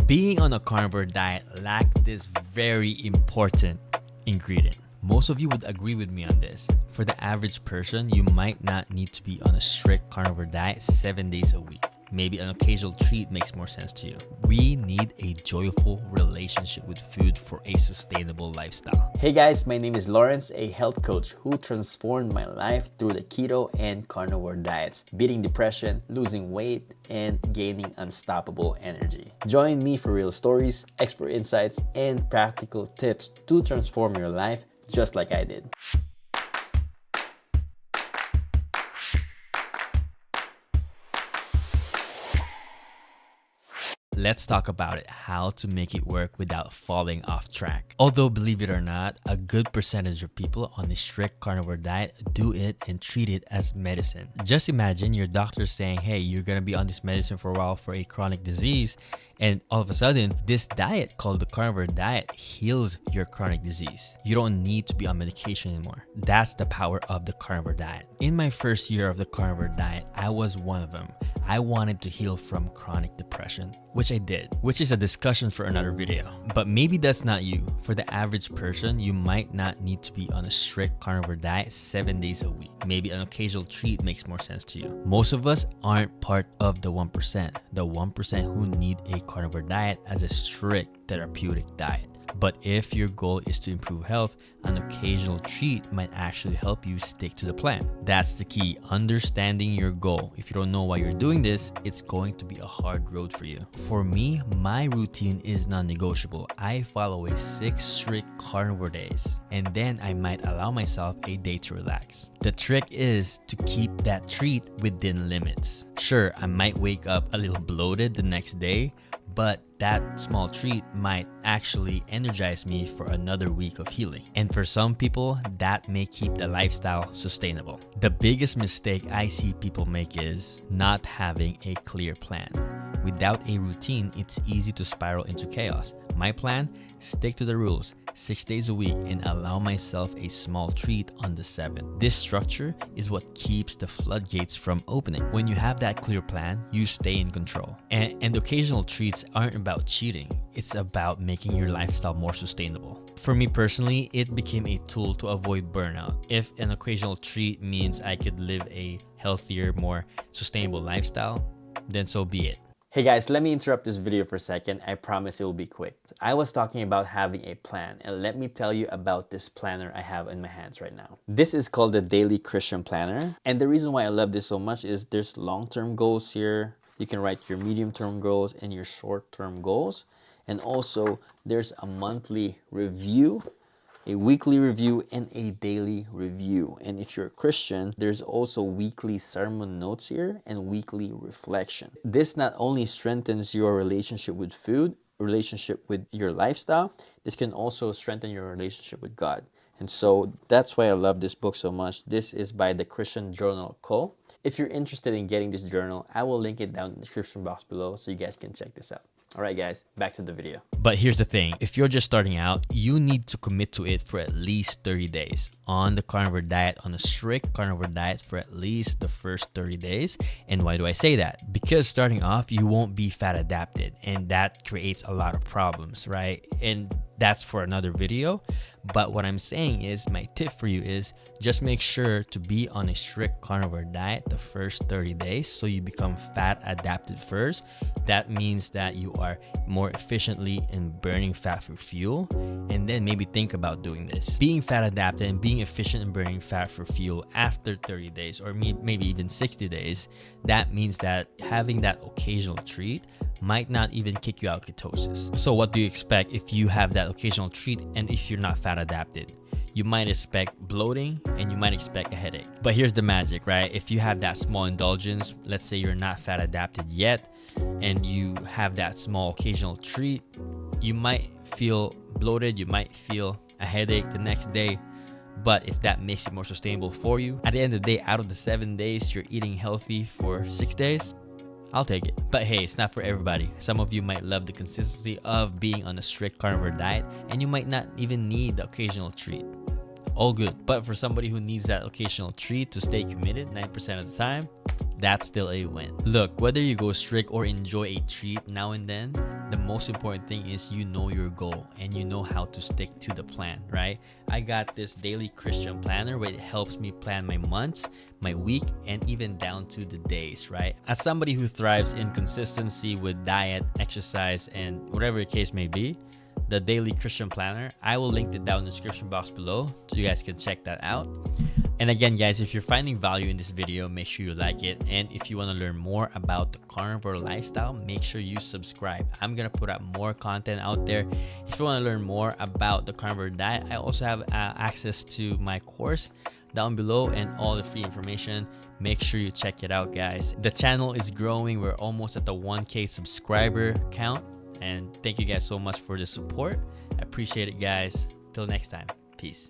Being on a carnivore diet lacked this very important ingredient. Most of you would agree with me on this. For the average person, you might not need to be on a strict carnivore diet 7 days a week. Maybe an occasional treat makes more sense to you. We need a joyful relationship with food for a sustainable lifestyle. Hey guys, my name is Lawrence, a health coach who transformed my life through the keto and carnivore diets, beating depression, losing weight, and gaining unstoppable energy. Join me for real stories, expert insights, and practical tips to transform your life just like I did. Let's talk about it, how to make it work without falling off track. Although, believe it or not, a good percentage of people on a strict carnivore diet do it and treat it as medicine. Just imagine your doctor saying, hey, you're gonna be on this medicine for a while for a chronic disease, and all of a sudden, this diet called the carnivore diet heals your chronic disease. You don't need to be on medication anymore. That's the power of the carnivore diet. In my first year of the carnivore diet, I was one of them. I wanted to heal from chronic depression, which I did, which is a discussion for another video. But maybe that's not you. For the average person, you might not need to be on a strict carnivore diet 7 days a week. Maybe an occasional treat makes more sense to you. Most of us aren't part of the 1%, the 1% who need a carnivore diet as a strict therapeutic diet. But if your goal is to improve health, an occasional treat might actually help you stick to the plan. That's the key, understanding your goal. If you don't know why you're doing this, it's going to be a hard road for you. For me, my routine is non-negotiable. I follow a 6 strict carnivore days, and then I might allow myself a day to relax. The trick is to keep that treat within limits. Sure, I might wake up a little bloated the next day, but that small treat might actually energize me for another week of healing. And for some people, that may keep the lifestyle sustainable. The biggest mistake I see people make is not having a clear plan. Without a routine, it's easy to spiral into chaos. My plan, stick to the rules, 6 days a week, and allow myself a small treat on the 7th. This structure is what keeps the floodgates from opening. When you have that clear plan, you stay in control. And occasional treats aren't about cheating. It's about making your lifestyle more sustainable. For me personally, it became a tool to avoid burnout. If an occasional treat means I could live a healthier, more sustainable lifestyle, then so be it. Hey guys, let me interrupt this video for a second. I promise it will be quick. I was talking about having a plan, and let me tell you about this planner I have in my hands right now. This is called the Daily Christian Planner, and the reason why I love this so much is there's long-term goals here. You can write your medium-term goals and your short-term goals, and also there's a monthly review, a weekly review, and a daily review. And if you're a Christian, there's also weekly sermon notes here and weekly reflection. This not only strengthens your relationship with food, relationship with your lifestyle, this can also strengthen your relationship with God. And so that's why I love this book so much. This is by the Christian Journal Co. If you're interested in getting this journal, I will link it down in the description box below so you guys can check this out. All right, guys, back to the video. But here's the thing, if you're just starting out, you need to commit to it for at least 30 days on the carnivore diet, on a strict carnivore diet for at least the first 30 days. And why do I say that? Because starting off, you won't be fat adapted, and that creates a lot of problems, right? And that's for another video. But what I'm saying is, my tip for you is just make sure to be on a strict carnivore diet the first 30 days so you become fat adapted first. That means that you are more efficiently in burning fat for fuel, and then maybe think about doing this. Being fat adapted and being efficient in burning fat for fuel after 30 days or maybe even 60 days, that means that having that occasional treat might not even kick you out of ketosis. So what do you expect if you have that occasional treat and if you're not fat adapted? You might expect bloating and you might expect a headache. But here's the magic, right? If you have that small indulgence, let's say you're not fat adapted yet, and you have that small occasional treat, you might feel bloated, you might feel a headache the next day. But if that makes it more sustainable for you, at the end of the day, out of the 7 days you're eating healthy for 6 days, I'll take it. But hey, it's not for everybody. Some of you might love the consistency of being on a strict carnivore diet, and you might not even need the occasional treat. All good. But for somebody who needs that occasional treat to stay committed 9% of the time, that's still a win. Look, whether you go strict or enjoy a treat now and then, the most important thing is you know your goal and you know how to stick to the plan, right? I got this daily Christian planner where it helps me plan my months, my week, and even down to the days, right? As somebody who thrives in consistency with diet, exercise, and whatever the case may be, the daily Christian planner, I will link it down in the description box below so you guys can check that out. And again, guys, if you're finding value in this video, make sure you like it. And if you want to learn more about the carnivore lifestyle, make sure you subscribe. I'm going to put out more content out there. If you want to learn more about the carnivore diet, I also have access to my course down below and all the free information. Make sure you check it out, guys. The channel is growing. We're almost at the 1K subscriber count. And thank you guys so much for the support. I appreciate it, guys. Till next time. Peace.